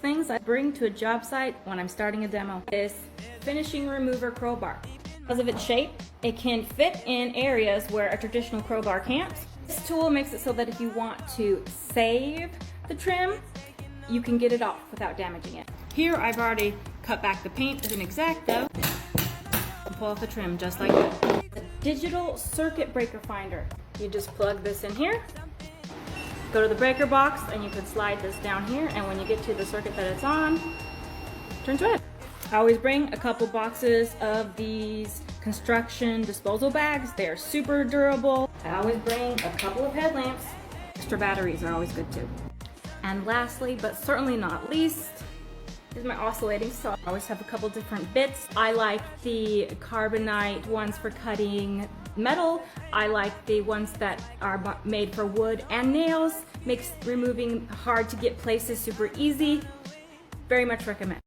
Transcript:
Things I bring to a job site when I'm starting a demo is finishing remover crowbar. Because of its shape, it can fit in areas where a traditional crowbar can't. This tool makes it so that if you want to save the trim, you can get it off without damaging it. Here I've already cut back the paint as an X-Acto and pull off the trim just like that. The digital circuit breaker finder. You just plug this in here, go to the breaker box, and you can slide this down here, and when you get to the circuit that it's on, it turns red. I always bring a couple boxes of these construction disposal bags. They are super durable. I always bring a couple of headlamps. Extra batteries are always good too. And lastly, but certainly not least, is my oscillating saw. I always have a couple different bits. I like the carbonite ones for cutting metal. I like the ones that are made for wood and nails. Makes removing hard to get places super easy. Very much recommend.